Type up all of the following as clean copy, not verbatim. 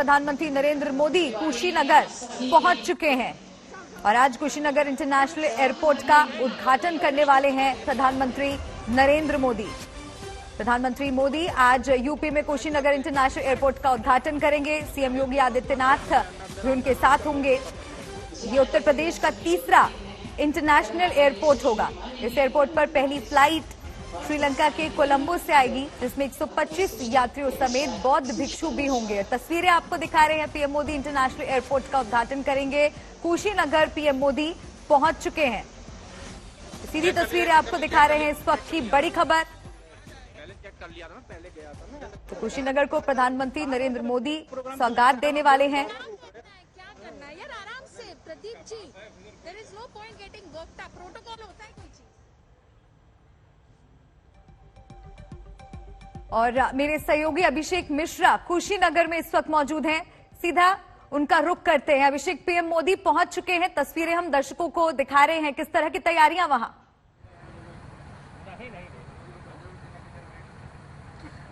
प्रधानमंत्री नरेंद्र मोदी कुशीनगर पहुंच चुके हैं और आज कुशीनगर इंटरनेशनल एयरपोर्ट का उद्घाटन करने वाले हैं प्रधानमंत्री नरेंद्र मोदी। प्रधानमंत्री मोदी आज यूपी में कुशीनगर इंटरनेशनल एयरपोर्ट का उद्घाटन करेंगे। सीएम योगी आदित्यनाथ भी उनके साथ होंगे। ये उत्तर प्रदेश का तीसरा इंटरनेशनल एयरपोर्ट होगा। इस एयरपोर्ट पर पहली फ्लाइट श्रीलंका के कोलंबो से आएगी, जिसमें 125 यात्रियों समेत बौद्ध भिक्षु भी होंगे। तस्वीरें आपको दिखा रहे हैं। पीएम मोदी इंटरनेशनल एयरपोर्ट का उद्घाटन करेंगे। कुशीनगर पीएम मोदी पहुंच चुके हैं। सीधी तस्वीरें आपको दिखा रहे हैं। इस वक्त की बड़ी खबर, तो कुशीनगर को प्रधानमंत्री नरेंद्र मोदी सौगात देने वाले हैं। और मेरे सहयोगी अभिषेक मिश्रा कुशीनगर में इस वक्त मौजूद हैं। सीधा उनका रुख करते हैं। अभिषेक, पीएम मोदी पहुंच चुके हैं, तस्वीरें हम दर्शकों को दिखा रहे हैं। किस तरह की तैयारियां वहां?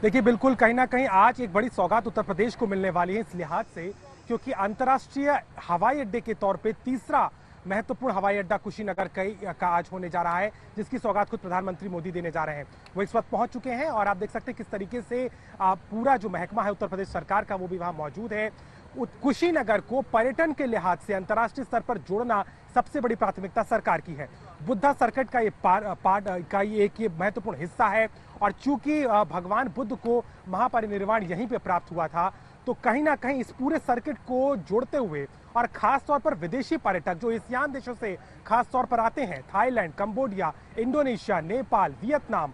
देखिए, बिल्कुल कहीं ना कहीं आज एक बड़ी सौगात उत्तर प्रदेश को मिलने वाली है इस लिहाज से, क्योंकि अंतर्राष्ट्रीय हवाई अड्डे के तौर पे तीसरा महत्वपूर्ण हवाई अड्डा कुशीनगर का आज होने जा रहा है, जिसकी सौगात खुद प्रधानमंत्री मोदी देने जा रहे हैं। वो इस वक्त पहुंच चुके हैं और आप देख सकते हैं किस तरीके से पूरा जो महकमा है उत्तर प्रदेश सरकार का वो भी वहां मौजूद है। कुशीनगर को पर्यटन के लिहाज से अंतर्राष्ट्रीय स्तर पर जोड़ना सबसे बड़ी प्राथमिकता सरकार की है। बुद्धा सर्किट का ये पार्ट का एक महत्वपूर्ण हिस्सा है और चूंकि भगवान बुद्ध को महापरिनिर्वाण यहीं पे प्राप्त हुआ था, तो कहीं ना कहीं इस पूरे सर्किट को जोड़ते हुए और खास तौर पर विदेशी पर्यटक जो एशियान देशों से खास तौर पर आते हैं, Thailand, Cambodia, Indonesia, Nepal, Vietnam,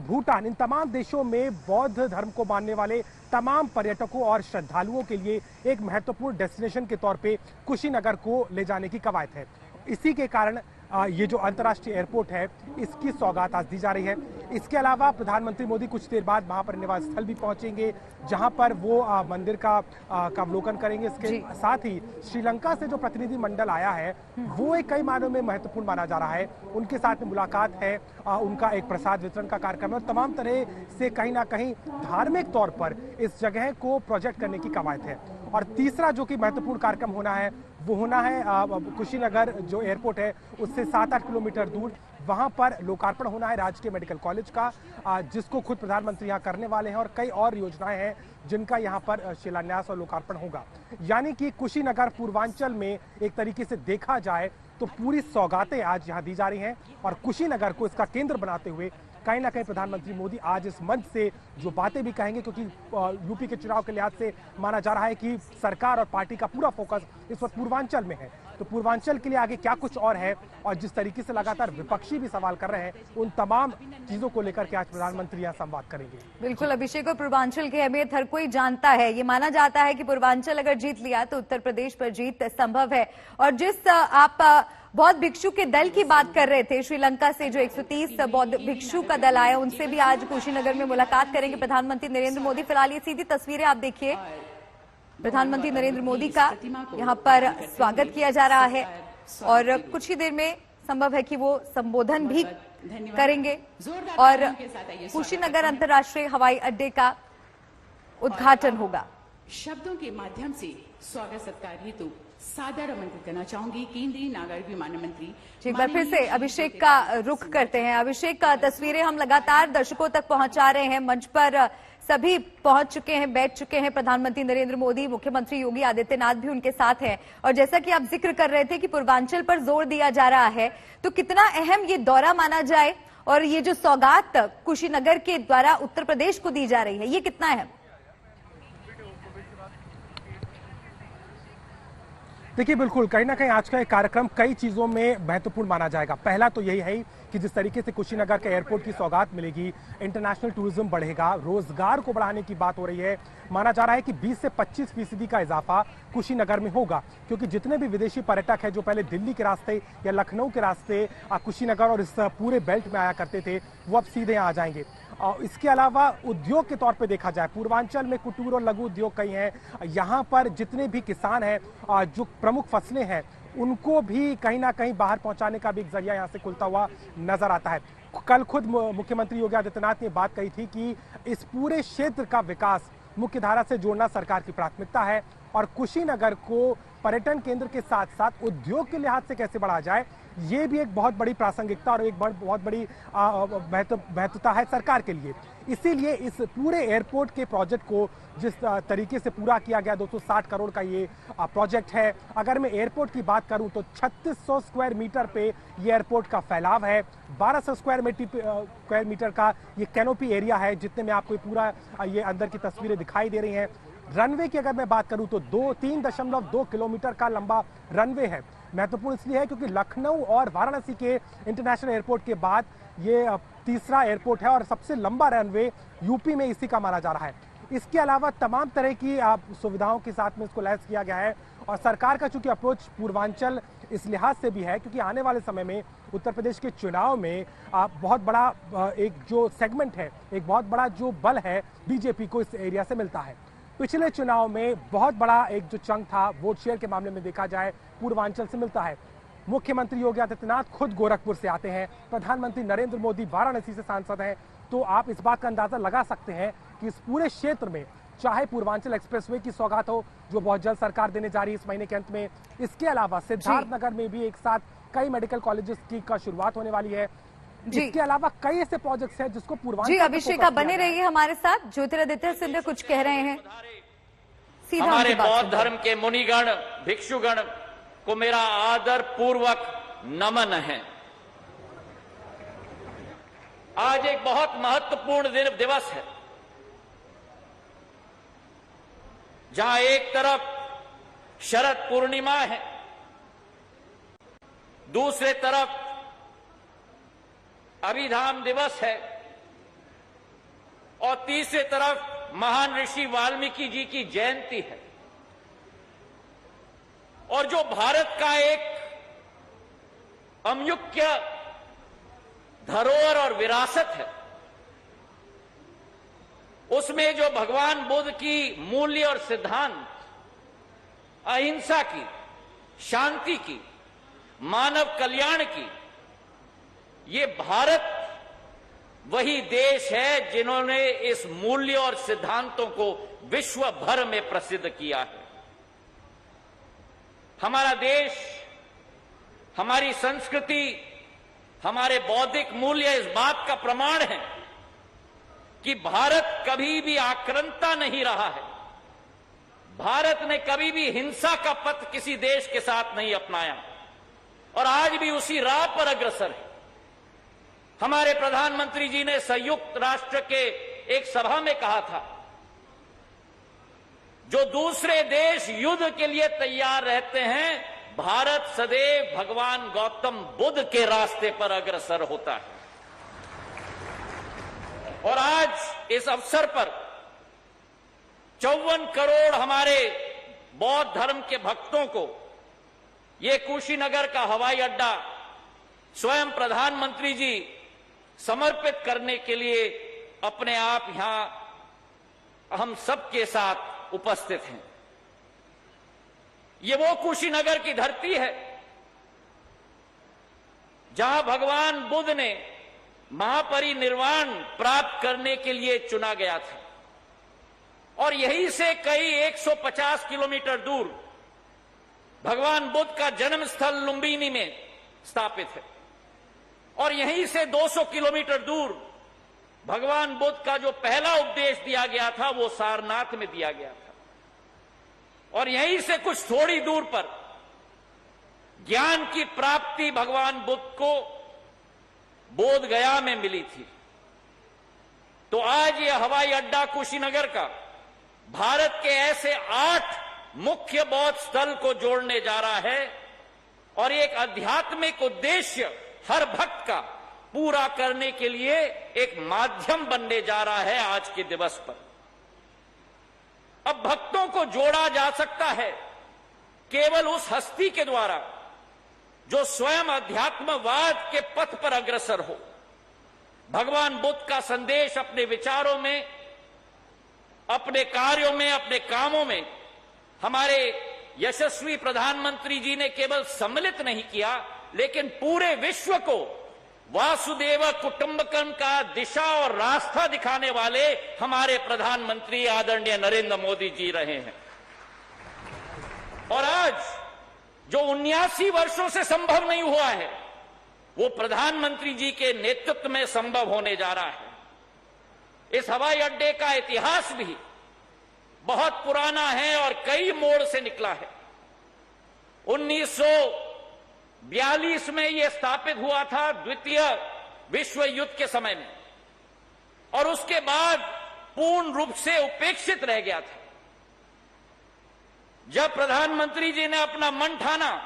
Bhutan, इन तमाम देशों में बौद्ध धर्म को मानने वाले तमाम पर्यटकों और श्रद्धालुओं के लिए एक महत्वपूर्ण डेस्टिनेशन के तौर पे कुशीनगर को ले जाने की कवायद है। इसी के कारण ये जो अंतर्राष्ट्रीय एयरपोर्ट है इसकी सौगात आज दी जा रही है। इसके अलावा प्रधानमंत्री मोदी कुछ देर बाद महापरिनिर्वाण स्थल भी पहुंचेंगे, जहां पर वो मंदिर का अवलोकन करेंगे। इसके साथ ही श्रीलंका से जो प्रतिनिधि मंडल आया है वो एक कई मायनों में महत्वपूर्ण माना जा रहा है। उनके साथ में मुलाकात है, उनका एक प्रसाद वितरण का कार्यक्रम है और तमाम तरह से कहीं ना कहीं धार्मिक तौर पर इस जगह को प्रोजेक्ट करने की कवायद है। और तीसरा जो कि महत्वपूर्ण कार्यक्रम होना है वो होना है कुशीनगर जो एयरपोर्ट है उससे 7-8 किलोमीटर दूर, वहां पर लोकार्पण होना है राजकीय मेडिकल कॉलेज का, जिसको खुद प्रधानमंत्री यहाँ करने वाले हैं और कई और योजनाएं हैं जिनका यहाँ पर शिलान्यास और लोकार्पण होगा। यानी कि कुशीनगर पूर्वांचल में एक तरीके से देखा जाए तो पूरी सौगातें आज यहाँ दी जा रही हैं और कुशीनगर को इसका केंद्र बनाते हुए कहीं ना कहीं प्रधानमंत्री मोदी आज इस मंच से जो बातें भी कहेंगे, क्योंकि यूपी के चुनाव के लिहाज से माना जा रहा है कि सरकार और पार्टी का पूरा फोकस इस वक्त पूर्वांचल में है, तो पूर्वांचल के लिए आगे क्या कुछ और है और जिस तरीके से लगातार विपक्षी भी सवाल कर रहे हैं उन तमाम चीजों को लेकर के आज प्रधानमंत्री यहाँ संवाद करेंगे। बिल्कुल अभिषेक, और पूर्वांचल की अहमियत हर कोई जानता है। ये माना जाता है कि पूर्वांचल अगर जीत लिया तो उत्तर प्रदेश पर जीत संभव है। और जिस आप बौद्ध भिक्षु के दल की बात कर रहे थे, श्रीलंका से जो 130 बौद्ध भिक्षु का दल आया, उनसे भी आज कुशीनगर में मुलाकात करेंगे प्रधानमंत्री नरेंद्र मोदी। फिलहाल ये सीधी तस्वीरें आप देखिए, प्रधानमंत्री नरेंद्र मोदी का यहाँ पर स्वागत किया जा रहा है और कुछ ही देर में संभव है कि वो संबोधन भी करेंगे और कुशीनगर अंतर्राष्ट्रीय हवाई अड्डे का उद्घाटन होगा। शब्दों के माध्यम से स्वागत सत्कार हेतु सादर आमंत्रित करना चाहूंगी केंद्रीय नागरिक विमानन मंत्री। एक बार फिर से अभिषेक का रुख करते हैं। अभिषेक का तस्वीरें हम लगातार दर्शकों तक पहुंचा रहे हैं। मंच पर सभी पहुंच चुके हैं, बैठ चुके हैं। प्रधानमंत्री नरेंद्र मोदी, मुख्यमंत्री योगी आदित्यनाथ भी उनके साथ हैं। और जैसा कि आप जिक्र कर रहे थे कि पूर्वांचल पर जोर दिया जा रहा है, तो कितना अहम ये दौरा माना जाए और ये जो सौगात कुशीनगर के द्वारा उत्तर प्रदेश को दी जा रही है, ये कितना अहम? देखिए, बिल्कुल कहीं ना कहीं आज का एक कार्यक्रम कई चीजों में महत्वपूर्ण माना जाएगा। पहला तो यही है कि जिस तरीके से कुशीनगर के एयरपोर्ट की सौगात मिलेगी, इंटरनेशनल टूरिज्म बढ़ेगा, रोजगार को बढ़ाने की बात हो रही है। माना जा रहा है कि 20 से 25% का इजाफा कुशीनगर में होगा, क्योंकि जितने भी विदेशी पर्यटक हैं जो पहले दिल्ली के रास्ते या लखनऊ के रास्ते कुशीनगर और इस पूरे बेल्ट में आया करते थे, वो अब सीधे यहाँ आ जाएंगे। और इसके अलावा उद्योग के तौर पे देखा जाए, पूर्वांचल में कुटीर और लघु उद्योग कई हैं। यहाँ पर जितने भी किसान हैं, जो प्रमुख फसलें हैं, उनको भी कहीं ना कहीं बाहर पहुंचाने का भी एक जरिया यहाँ से खुलता हुआ नजर आता है। कल खुद मुख्यमंत्री योगी आदित्यनाथ ने बात कही थी कि इस पूरे क्षेत्र का विकास मुख्य धारा से जोड़ना सरकार की प्राथमिकता है और कुशीनगर को पर्यटन केंद्र के साथ साथ उद्योग के लिहाज से कैसे बढ़ाया जाए, ये भी एक बहुत बड़ी प्रासंगिकता और एक बहुत बड़ी महत्वता है सरकार के लिए। इसीलिए इस पूरे एयरपोर्ट के प्रोजेक्ट को जिस तरीके से पूरा किया गया, 260 करोड़ का ये प्रोजेक्ट है। अगर मैं एयरपोर्ट की बात करूं तो 3600 स्क्वायर मीटर पे ये एयरपोर्ट का फैलाव है, 1200 स्क्वायर मीटर का ये कैनोपी एरिया है, जितने में आपको पूरा ये अंदर की तस्वीरें दिखाई दे रही हैं। रनवे की अगर मैं बात करूं तो 3.2 किलोमीटर का लंबा रनवे है। महत्वपूर्ण इसलिए है क्योंकि लखनऊ और वाराणसी के इंटरनेशनल एयरपोर्ट के बाद ये तीसरा एयरपोर्ट है और सबसे लंबा रनवे यूपी में इसी का माना जा रहा है। इसके अलावा तमाम तरह की सुविधाओं के साथ में इसको लैस किया गया है और सरकार का चूंकि अप्रोच पूर्वांचल इस लिहाज से भी है क्योंकि आने वाले समय में उत्तर प्रदेश के चुनाव में बहुत बड़ा एक जो सेगमेंट है, एक बहुत बड़ा जो बल है बीजेपी को इस एरिया से मिलता है। पिछले चुनाव में बहुत बड़ा एक जो चंक था वोट शेयर के मामले में देखा जाए पूर्वांचल से मिलता है। मुख्यमंत्री योगी आदित्यनाथ खुद गोरखपुर से आते हैं, प्रधानमंत्री नरेंद्र मोदी वाराणसी से सांसद हैं, तो आप इस बात का अंदाजा लगा सकते हैं कि इस पूरे क्षेत्र में चाहे पूर्वांचल एक्सप्रेसवे की सौगात हो जो बहुत जल्द सरकार देने जा रही है इस महीने के अंत में, इसके अलावा सिद्धार्थनगर में भी एक साथ कई मेडिकल कॉलेजेस की का शुरुआत होने वाली है। इसके अलावा कई ऐसे प्रोजेक्ट्स हैं जिसको पूर्वांचल। जी अभिषेक आप बने रहिए हमारे साथ। ज्योतिरादित्य सिंधिया कुछ कह रहे हैं। हमारे बौद्ध धर्म के मुनिगण भिक्षुगण को मेरा आदर पूर्वक नमन है। आज एक बहुत महत्वपूर्ण दिवस है जहां एक तरफ शरद पूर्णिमा है, दूसरे तरफ अभिधाम दिवस है और तीसरे तरफ महान ऋषि वाल्मीकि जी की जयंती है। और जो भारत का एक अमूल्य धरोहर और विरासत है, उसमें जो भगवान बुद्ध की मूल्य और सिद्धांत, अहिंसा की, शांति की, मानव कल्याण की, ये भारत वही देश है जिन्होंने इस मूल्य और सिद्धांतों को विश्व भर में प्रसिद्ध किया है। हमारा देश, हमारी संस्कृति, हमारे बौद्धिक मूल्य इस बात का प्रमाण है कि भारत कभी भी आक्रांता नहीं रहा है। भारत ने कभी भी हिंसा का पथ किसी देश के साथ नहीं अपनाया और आज भी उसी राह पर अग्रसर है। हमारे प्रधानमंत्री जी ने संयुक्त राष्ट्र के एक सभा में कहा था, जो दूसरे देश युद्ध के लिए तैयार रहते हैं, भारत सदैव भगवान गौतम बुद्ध के रास्ते पर अग्रसर होता है। और आज इस अवसर पर 54 करोड़ हमारे बौद्ध धर्म के भक्तों को ये कुशीनगर का हवाई अड्डा स्वयं प्रधानमंत्री जी समर्पित करने के लिए अपने आप यहां हम सबके साथ उपस्थित हैं। ये वो कुशीनगर की धरती है जहां भगवान बुद्ध ने महापरिनिर्वाण प्राप्त करने के लिए चुना गया था और यहीं से कई 150 किलोमीटर दूर भगवान बुद्ध का जन्म स्थल लुम्बिनी में स्थापित है और यहीं से 200 किलोमीटर दूर भगवान बुद्ध का जो पहला उपदेश दिया गया था वो सारनाथ में दिया गया था और यहीं से कुछ थोड़ी दूर पर ज्ञान की प्राप्ति भगवान बुद्ध को बोध गया में मिली थी। तो आज ये हवाई अड्डा कुशीनगर का भारत के ऐसे 8 मुख्य बौद्ध स्थल को जोड़ने जा रहा है और एक आध्यात्मिक उद्देश्य हर भक्त का पूरा करने के लिए एक माध्यम बनने जा रहा है आज के दिवस पर। अब भक्तों को जोड़ा जा सकता है केवल उस हस्ती के द्वारा जो स्वयं अध्यात्मवाद के पथ पर अग्रसर हो, भगवान बुद्ध का संदेश अपने विचारों में, अपने कार्यों में, अपने कामों में हमारे यशस्वी प्रधानमंत्री जी ने केवल सम्मिलित नहीं किया लेकिन पूरे विश्व को वासुदेव कुटुंबकम का दिशा और रास्ता दिखाने वाले हमारे प्रधानमंत्री आदरणीय नरेंद्र मोदी जी रहे हैं। और आज जो 79 वर्षों से संभव नहीं हुआ है, वो प्रधानमंत्री जी के नेतृत्व में संभव होने जा रहा है। इस हवाई अड्डे का इतिहास भी बहुत पुराना है और कई मोड़ से निकला है। 1942 में यह स्थापित हुआ था द्वितीय विश्व युद्ध के समय में, और उसके बाद पूर्ण रूप से उपेक्षित रह गया था। जब प्रधानमंत्री जी ने अपना मन ठाना,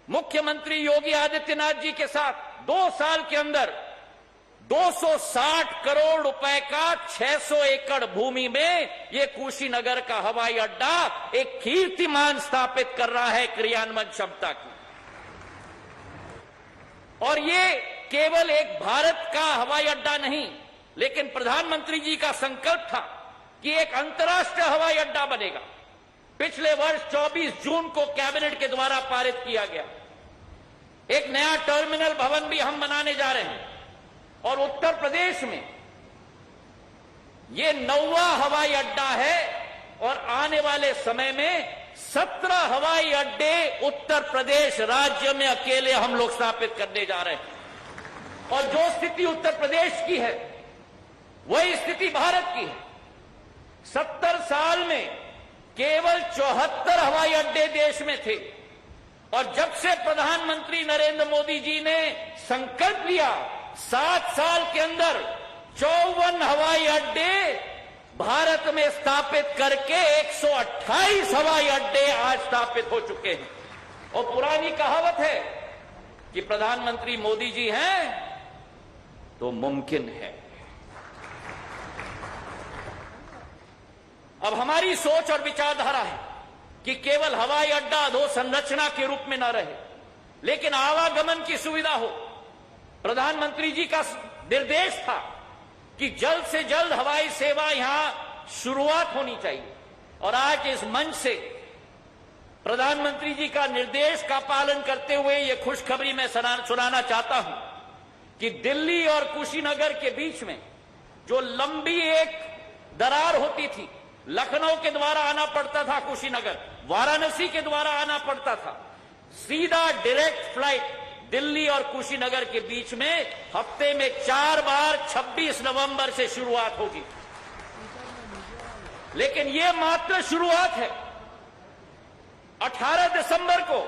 मुख्यमंत्री योगी आदित्यनाथ जी के साथ 2 साल के अंदर 260 करोड़ रुपए का 600 एकड़ भूमि में यह कुशीनगर का हवाई अड्डा एक कीर्तिमान स्थापित कर रहा है क्रियान्वयन क्षमता की। और ये केवल एक भारत का हवाई अड्डा नहीं, लेकिन प्रधानमंत्री जी का संकल्प था कि एक अंतर्राष्ट्रीय हवाई अड्डा बनेगा। पिछले वर्ष 24 जून को कैबिनेट के द्वारा पारित किया गया। एक नया टर्मिनल भवन भी हम बनाने जा रहे हैं, और उत्तर प्रदेश में यह 9वां हवाई अड्डा है, और आने वाले समय में 17 हवाई अड्डे उत्तर प्रदेश राज्य में अकेले हम लोग स्थापित करने जा रहे हैं। और जो स्थिति उत्तर प्रदेश की है, वही स्थिति भारत की है। 70 साल में केवल 74 हवाई अड्डे देश में थे, और जब से प्रधानमंत्री नरेंद्र मोदी जी ने संकल्प लिया, 7 साल के अंदर 54 हवाई अड्डे भारत में स्थापित करके 128 हवाई अड्डे आज स्थापित हो चुके हैं। और पुरानी कहावत है कि प्रधानमंत्री मोदी जी हैं तो मुमकिन है। अब हमारी सोच और विचारधारा है कि केवल हवाई अड्डा अधोसंरचना के रूप में न रहे, लेकिन आवागमन की सुविधा हो। प्रधानमंत्री जी का निर्देश था कि जल्द से जल्द हवाई सेवा यहां शुरुआत होनी चाहिए, और आज इस मंच से प्रधानमंत्री जी का निर्देश का पालन करते हुए यह खुशखबरी मैं सुनाना चाहता हूं कि दिल्ली और कुशीनगर के बीच में जो लंबी एक दरार होती थी, लखनऊ के द्वारा आना पड़ता था कुशीनगर, वाराणसी के द्वारा आना पड़ता था, सीधा डायरेक्ट फ्लाइट दिल्ली और कुशीनगर के बीच में हफ्ते में 4 बार 26 नवंबर से शुरुआत होगी। लेकिन यह मात्र शुरुआत है। 18 दिसंबर को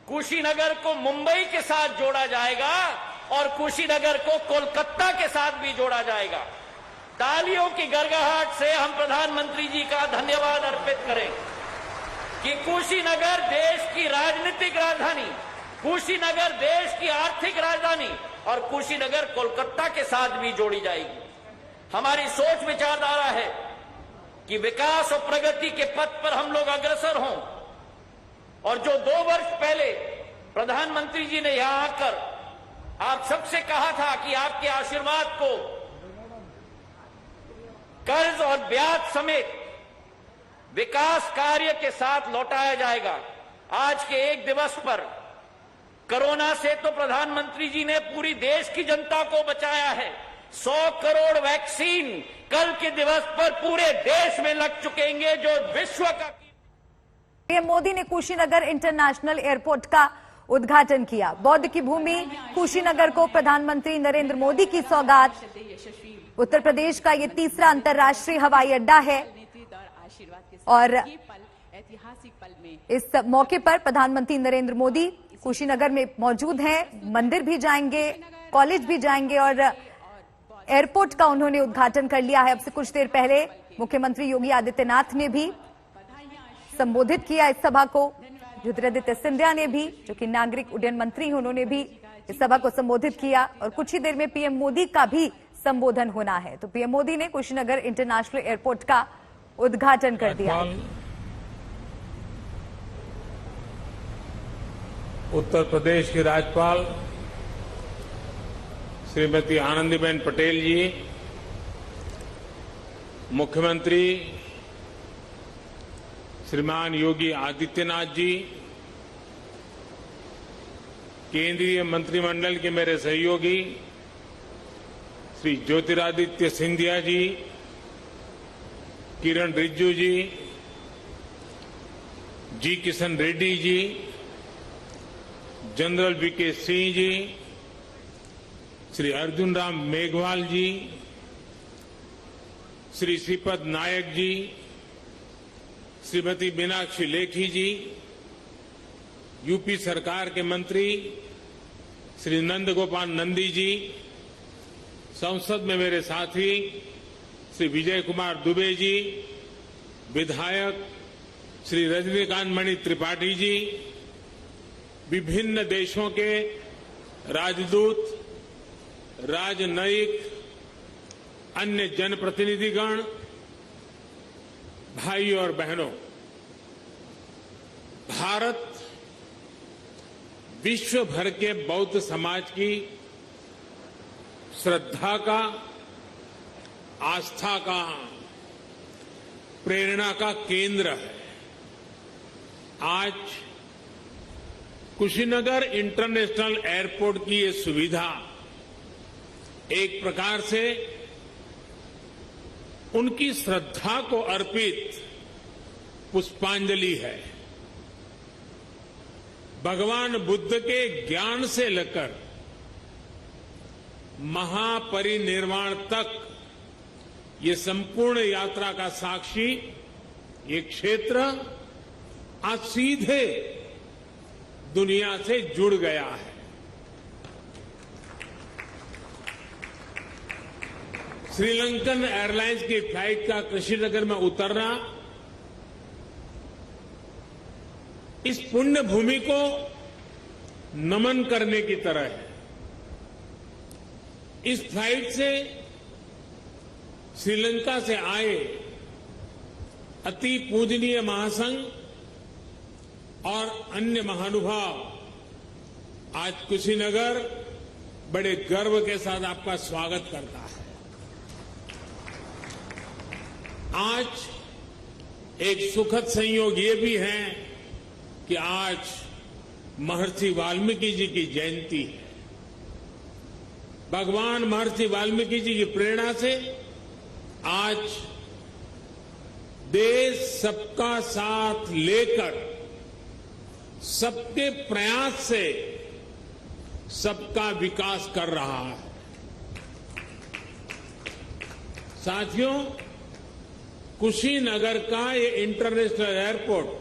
कुशीनगर को मुंबई के साथ जोड़ा जाएगा, और कुशीनगर को कोलकाता के साथ भी जोड़ा जाएगा। तालियों की गड़गड़ाहट से हम प्रधानमंत्री जी का धन्यवाद अर्पित करें कि कुशीनगर देश की राजनीतिक राजधानी, कुशीनगर देश की आर्थिक राजधानी, और कुशीनगर कोलकाता के साथ भी जोड़ी जाएगी। हमारी सोच विचारधारा है कि विकास और प्रगति के पथ पर हम लोग अग्रसर हों, और जो 2 वर्ष पहले प्रधानमंत्री जी ने यहां आकर आप सबसे कहा था कि आपके आशीर्वाद को कर्ज और ब्याज समेत विकास कार्य के साथ लौटाया जाएगा। आज के एक दिवस पर कोरोना से तो प्रधानमंत्री जी ने पूरी देश की जनता को बचाया है। 100 करोड़ वैक्सीन कल के दिवस पर पूरे देश में लग चुकेंगे, जो विश्व का। पीएम मोदी ने कुशीनगर इंटरनेशनल एयरपोर्ट का उद्घाटन किया। बौद्ध की भूमि कुशीनगर को प्रधानमंत्री नरेंद्र मोदी की सौगात। उत्तर प्रदेश का ये 3रा अंतर्राष्ट्रीय हवाई अड्डा है, और इस मौके पर प्रधानमंत्री नरेंद्र मोदी कुशीनगर में मौजूद हैं। मंदिर भी जाएंगे, कॉलेज भी जाएंगे, और एयरपोर्ट का उन्होंने उद्घाटन कर लिया है। अब से कुछ देर पहले मुख्यमंत्री योगी आदित्यनाथ ने भी संबोधित किया इस सभा को। ज्योतिरादित्य सिंधिया ने भी, जो कि नागरिक उड्डयन मंत्री हैं, उन्होंने भी इस सभा को संबोधित किया, और कुछ ही देर में पीएम मोदी का भी संबोधन होना है। तो पीएम मोदी ने कुशीनगर इंटरनेशनल एयरपोर्ट का उद्घाटन कर दिया। उत्तर प्रदेश की राज्यपाल श्रीमती आनंदीबेन पटेल जी, मुख्यमंत्री श्रीमान योगी आदित्यनाथ जी, केंद्रीय मंत्रिमंडल के मेरे सहयोगी श्री ज्योतिरादित्य सिंधिया जी, किरण रिजिजू जी किशन रेड्डी जी, जनरल वीके सिंह जी, श्री अर्जुन राम मेघवाल जी, श्री श्रीपद नायक जी, श्रीमती मीनाक्षी लेखी जी, यूपी सरकार के मंत्री श्री नंद गोपाल नंदी जी, संसद में मेरे साथी श्री विजय कुमार दुबे जी, विधायक श्री रजनीकांत मणि त्रिपाठी जी, विभिन्न देशों के राजदूत, राजनयिक, अन्य जनप्रतिनिधिगण, भाई और बहनों, भारत विश्व भर के बौद्ध समाज की श्रद्धा का, आस्था का, प्रेरणा का केंद्र है। आज कुशीनगर इंटरनेशनल एयरपोर्ट की ये सुविधा एक प्रकार से उनकी श्रद्धा को अर्पित पुष्पांजलि है। भगवान बुद्ध के ज्ञान से लेकर महापरिनिर्वाण तक ये संपूर्ण यात्रा का साक्षी ये क्षेत्र आज सीधे दुनिया से जुड़ गया है। श्रीलंकन एयरलाइंस की फ्लाइट का कुशीनगर में उतरना इस पुण्य भूमि को नमन करने की तरह है। इस फ्लाइट से श्रीलंका से आए अति पूजनीय महासंघ और अन्य महानुभाव आज कुशीनगर बड़े गर्व के साथ आपका स्वागत करता है। आज एक सुखद संयोग ये भी है कि आज महर्षि वाल्मीकि जी की जयंती है। भगवान महर्षि वाल्मीकि जी की प्रेरणा से आज देश सबका साथ लेकर सबके प्रयास से सबका विकास कर रहा है। साथियों, कुशीनगर का ये इंटरनेशनल एयरपोर्ट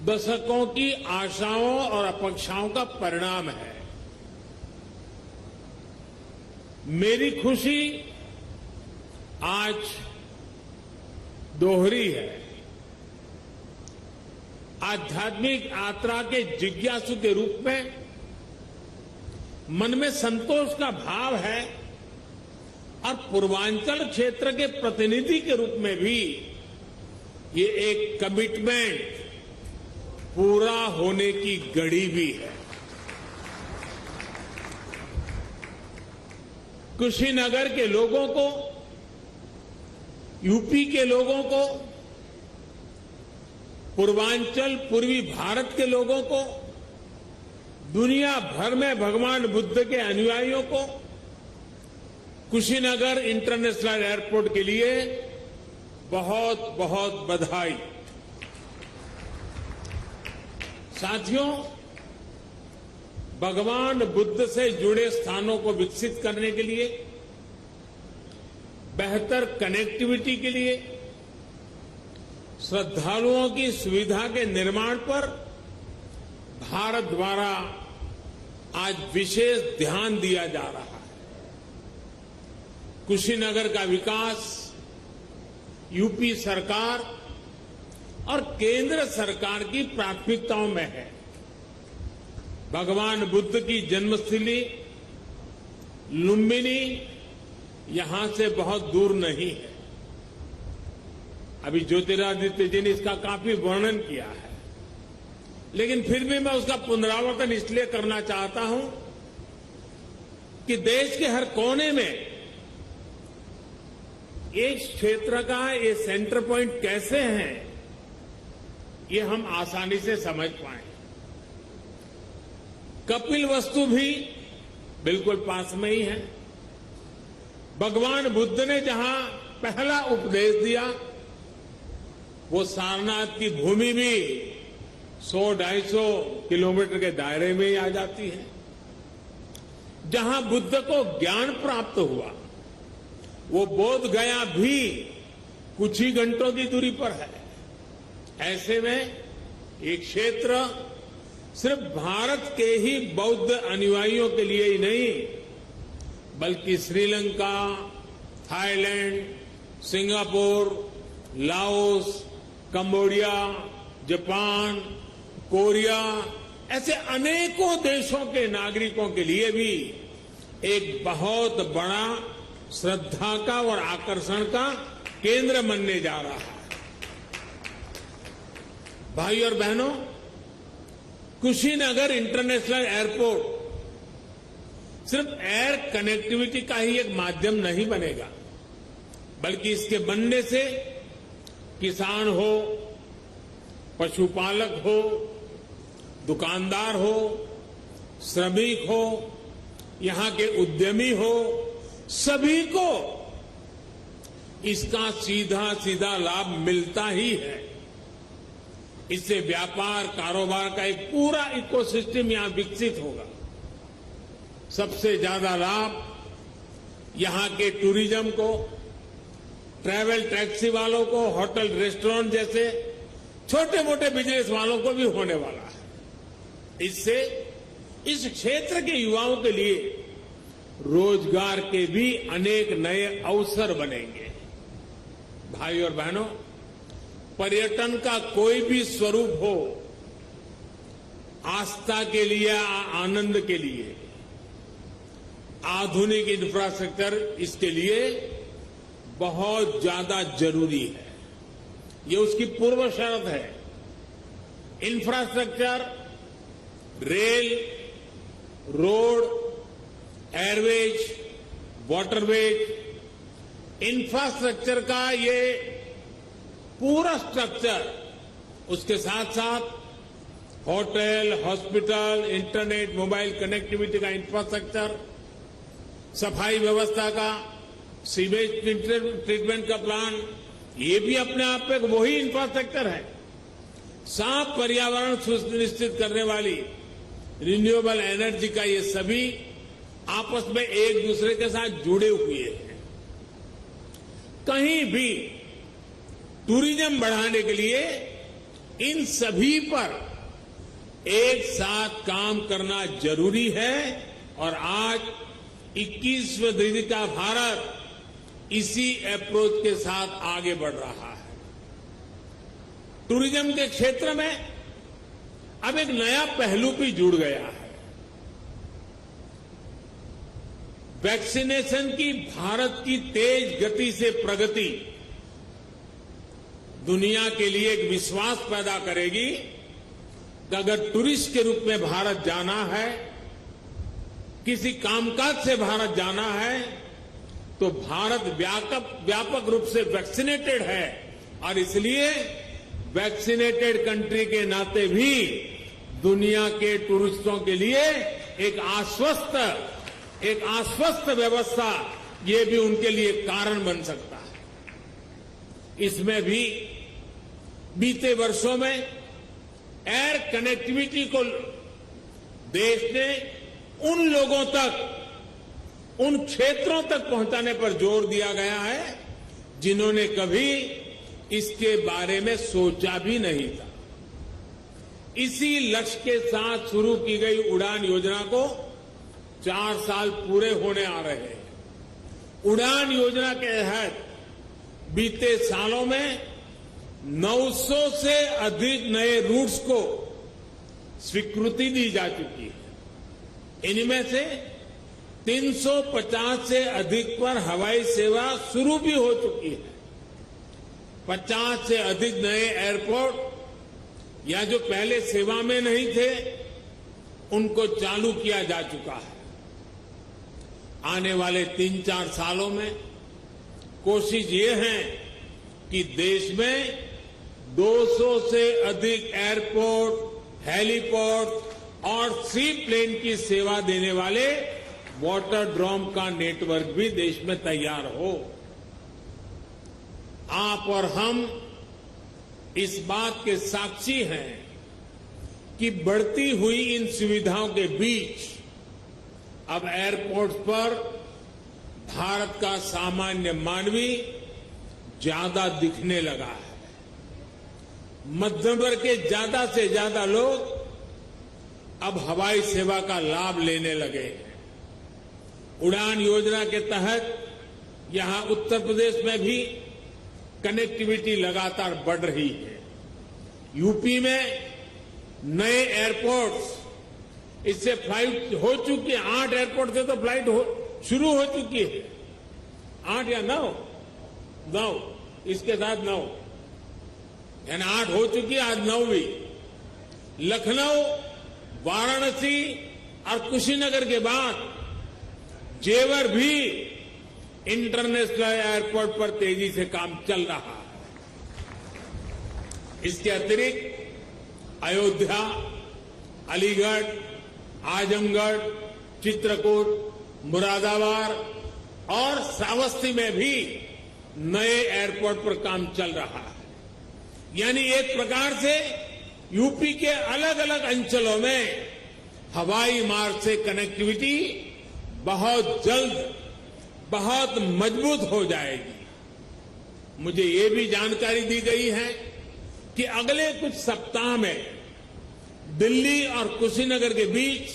दशकों की आशाओं और अपेक्षाओं का परिणाम है। मेरी खुशी आज दोहरी है। आध्यात्मिक यात्रा के जिज्ञासु के रूप में मन में संतोष का भाव है और पूर्वांचल क्षेत्र के प्रतिनिधि के रूप में भी ये एक कमिटमेंट पूरा होने की घड़ी भी है। कुशीनगर के लोगों को, यूपी के लोगों को, पूर्वांचल पूर्वी भारत के लोगों को, दुनिया भर में भगवान बुद्ध के अनुयायियों को कुशीनगर इंटरनेशनल एयरपोर्ट के लिए बहुत बहुत बधाई। साथियों, भगवान बुद्ध से जुड़े स्थानों को विकसित करने के लिए, बेहतर कनेक्टिविटी के लिए, श्रद्धालुओं की सुविधा के निर्माण पर भारत द्वारा आज विशेष ध्यान दिया जा रहा है। कुशीनगर का विकास यूपी सरकार और केंद्र सरकार की प्राथमिकताओं में है। भगवान बुद्ध की जन्मस्थली लुम्बिनी यहां से बहुत दूर नहीं है। अभी ज्योतिरादित्य जी ने इसका काफी वर्णन किया है, लेकिन फिर भी मैं उसका पुनरावर्तन इसलिए करना चाहता हूं कि देश के हर कोने में एक क्षेत्र का ये सेंटर पॉइंट कैसे हैं, ये हम आसानी से समझ पाए। कपिलवस्तु भी बिल्कुल पास में ही है। भगवान बुद्ध ने जहां पहला उपदेश दिया, वो सारनाथ की भूमि भी 100-250 किलोमीटर के दायरे में ही आ जाती है। जहां बुद्ध को ज्ञान प्राप्त हुआ, वो बोध गया भी कुछ ही घंटों की दूरी पर है। ऐसे में ये क्षेत्र सिर्फ भारत के ही बौद्ध अनुयायियों के लिए ही नहीं, बल्कि Sri Lanka, Thailand, Singapore, Laos, Cambodia, Japan, Korea, ऐसे अनेकों देशों के नागरिकों के लिए भी एक बहुत बड़ा श्रद्धा का और आकर्षण का केंद्र बनने जा रहा है। भाई और बहनों, कुशीनगर इंटरनेशनल एयरपोर्ट सिर्फ एयर कनेक्टिविटी का ही एक माध्यम नहीं बनेगा, बल्कि इसके बनने से किसान हो, पशुपालक हो, दुकानदार हो, श्रमिक हो, यहां के उद्यमी हो, सभी को इसका सीधा सीधा लाभ मिलता ही है। इससे व्यापार कारोबार का एक पूरा इकोसिस्टम यहां विकसित होगा। सबसे ज्यादा लाभ यहां के टूरिज्म को, ट्रैवल टैक्सी वालों को, होटल रेस्टोरेंट जैसे छोटे मोटे बिजनेस वालों को भी होने वाला है। इससे इस क्षेत्र के युवाओं के लिए रोजगार के भी अनेक नए अवसर बनेंगे। भाई और बहनों, पर्यटन का कोई भी स्वरूप हो, आस्था के लिए, आनंद के लिए आधुनिक इंफ्रास्ट्रक्चर इसके लिए बहुत ज्यादा जरूरी है। ये उसकी पूर्व शर्त है। Infrastructure, rail, road, Airways, waterways, infrastructure का ये पूरा स्ट्रक्चर, उसके साथ साथ hotel, hospital, internet, mobile connectivity का इंफ्रास्ट्रक्चर, सफाई व्यवस्था का, सीवेज ट्रीटमेंट का प्लान, ये भी अपने आप में वही इंफ्रास्ट्रक्चर है। साफ पर्यावरण सुनिश्चित करने वाली रिन्यूएबल एनर्जी का ये सभी आपस में एक दूसरे के साथ जुड़े हुए हैं। कहीं भी टूरिज्म बढ़ाने के लिए इन सभी पर एक साथ काम करना जरूरी है और आज 21वीं सदी का भारत इसी अप्रोच के साथ आगे बढ़ रहा है। टूरिज्म के क्षेत्र में अब एक नया पहलू भी जुड़ गया है। वैक्सीनेशन की भारत की तेज गति से प्रगति दुनिया के लिए एक विश्वास पैदा करेगी कि अगर टूरिस्ट के रूप में भारत जाना है, किसी कामकाज से भारत जाना है, तो भारत व्यापक रूप से वैक्सीनेटेड है और इसलिए वैक्सीनेटेड कंट्री के नाते भी दुनिया के टूरिस्टों के लिए एक आश्वस्त व्यवस्था, ये भी उनके लिए कारण बन सकता है। इसमें भी बीते वर्षों में एयर कनेक्टिविटी को देश ने उन लोगों तक, उन क्षेत्रों तक पहुंचाने पर जोर दिया गया है जिन्होंने कभी इसके बारे में सोचा भी नहीं था। इसी लक्ष्य के साथ शुरू की गई उड़ान योजना को 4 साल पूरे होने आ रहे हैं। उड़ान योजना के तहत बीते सालों में 900 से अधिक नए रूट्स को स्वीकृति दी जा चुकी है। इनमें से 350 से अधिक पर हवाई सेवा शुरू भी हो चुकी है। 50 से अधिक नए एयरपोर्ट या जो पहले सेवा में नहीं थे, उनको चालू किया जा चुका है। आने वाले 3-4 सालों में कोशिश ये है कि देश में 200 से अधिक एयरपोर्ट, हेलीपोर्ट, और सी प्लेन की सेवा देने वाले वाटर ड्रोम का नेटवर्क भी देश में तैयार हो। आप और हम इस बात के साक्षी हैं कि बढ़ती हुई इन सुविधाओं के बीच अब एयरपोर्ट पर भारत का सामान्य मानवी ज्यादा दिखने लगा है। मध्यम वर्ग के ज्यादा से ज्यादा लोग अब हवाई सेवा का लाभ लेने लगे हैं। उड़ान योजना के तहत यहां उत्तर प्रदेश में भी कनेक्टिविटी लगातार बढ़ रही है। यूपी में नए एयरपोर्ट्स, इससे फ्लाइट हो चुकी है। 8 एयरपोर्ट से तो फ्लाइट शुरू हो चुकी है। 8 या 9, इसके साथ 9, यानी 8 हो चुकी है, आज 9वीं। लखनऊ, वाराणसी और कुशीनगर के बाद जेवर भी इंटरनेशनल एयरपोर्ट पर तेजी से काम चल रहा है। इसके अतिरिक्त अयोध्या, अलीगढ़, आजमगढ़, चित्रकूट, मुरादाबाद और श्रावस्ती में भी नए एयरपोर्ट पर काम चल रहा है। यानी एक प्रकार से यूपी के अलग अलग अंचलों में हवाई मार्ग से कनेक्टिविटी बहुत जल्द, बहुत मजबूत हो जाएगी। मुझे ये भी जानकारी दी गई है कि अगले कुछ सप्ताह में दिल्ली और कुशीनगर के बीच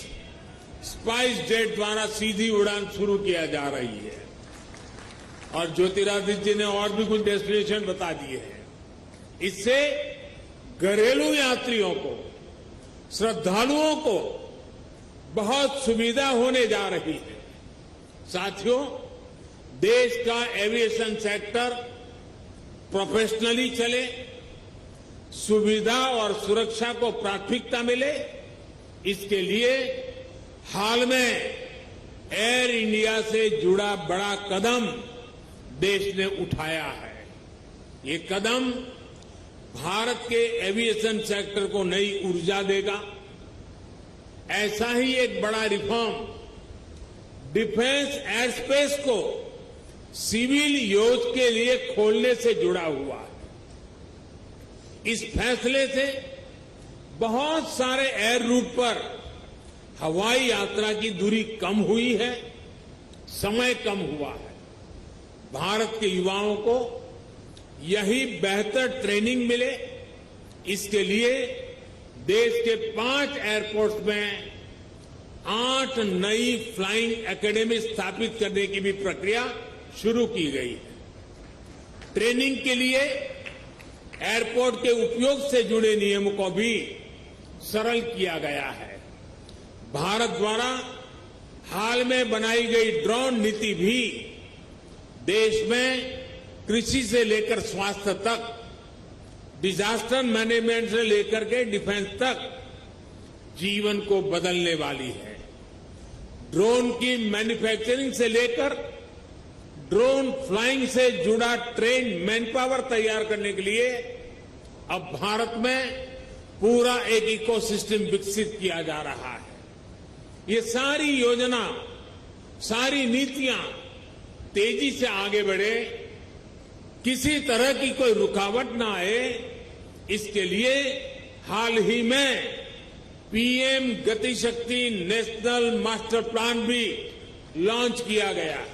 स्पाइस जेट द्वारा सीधी उड़ान शुरू किया जा रही है। और ज्योतिरादित्य जी ने और भी कुछ डेस्टिनेशन बता दिए हैं। इससे घरेलू यात्रियों को, श्रद्धालुओं को बहुत सुविधा होने जा रही है। साथियों, देश का एविएशन सेक्टर प्रोफेशनली चले, सुविधा और सुरक्षा को प्राथमिकता मिले, इसके लिए हाल में एयर इंडिया से जुड़ा बड़ा कदम देश ने उठाया है। ये कदम भारत के एविएशन सेक्टर को नई ऊर्जा देगा। ऐसा ही एक बड़ा रिफॉर्म डिफेंस एयर स्पेस को सिविल यूज के लिए खोलने से जुड़ा हुआ है। इस फैसले से बहुत सारे एयर रूट पर हवाई यात्रा की दूरी कम हुई है, समय कम हुआ है। भारत के युवाओं को यही बेहतर ट्रेनिंग मिले, इसके लिए देश के 5 एयरपोर्ट्स में 8 नई फ्लाइंग एकेडमी स्थापित करने की भी प्रक्रिया शुरू की गई है। ट्रेनिंग के लिए एयरपोर्ट के उपयोग से जुड़े नियमों को भी सरल किया गया है। भारत द्वारा हाल में बनाई गई ड्रोन नीति भी देश में कृषि से लेकर स्वास्थ्य तक, डिजास्टर मैनेजमेंट से लेकर के डिफेंस तक जीवन को बदलने वाली है। ड्रोन की मैन्युफैक्चरिंग से लेकर ड्रोन फ्लाइंग से जुड़ा ट्रेन मैन पावर तैयार करने के लिए अब भारत में पूरा एक इकोसिस्टम विकसित किया जा रहा है। ये सारी योजना, सारी नीतियां तेजी से आगे बढ़े, किसी तरह की कोई रुकावट ना आए, इसके लिए हाल ही में पीएम गति शक्ति नेशनल मास्टर प्लान भी लॉन्च किया गया।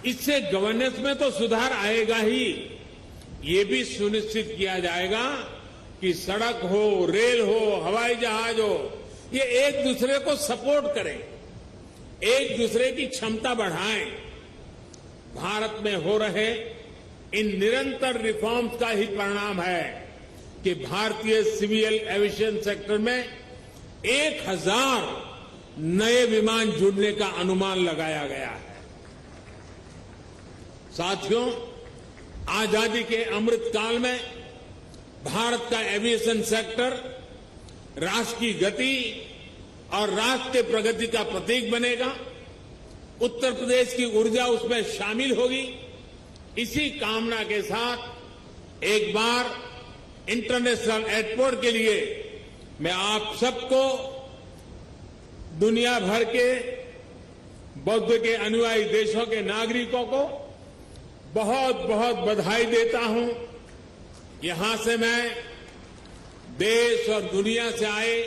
इससे गवर्नेंस में तो सुधार आएगा ही, ये भी सुनिश्चित किया जाएगा कि सड़क हो, रेल हो, हवाई जहाज हो, ये एक दूसरे को सपोर्ट करें, एक दूसरे की क्षमता बढ़ाएं। भारत में हो रहे इन निरंतर रिफॉर्म्स का ही परिणाम है कि भारतीय सिविल एविएशन सेक्टर में 1000 नए विमान जुड़ने का अनुमान लगाया गया है। साथियों, आजादी के अमृत काल में भारत का एविएशन सेक्टर राष्ट्र की गति और राष्ट्र के प्रगति का प्रतीक बनेगा। उत्तर प्रदेश की ऊर्जा उसमें शामिल होगी। इसी कामना के साथ एक बार इंटरनेशनल एयरपोर्ट के लिए मैं आप सबको दुनिया भर के बौद्ध के अनुयायी देशों के नागरिकों को बहुत बहुत बधाई देता हूं। यहां से मैं देश और दुनिया से आए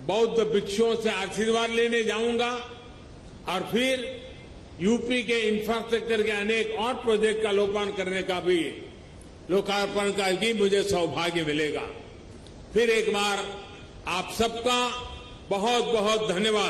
बौद्ध भिक्षुओं से आशीर्वाद लेने जाऊंगा और फिर यूपी के इंफ्रास्ट्रक्चर के अनेक और प्रोजेक्ट का लोकार्पण का भी मुझे सौभाग्य मिलेगा। फिर एक बार आप सबका बहुत बहुत धन्यवाद।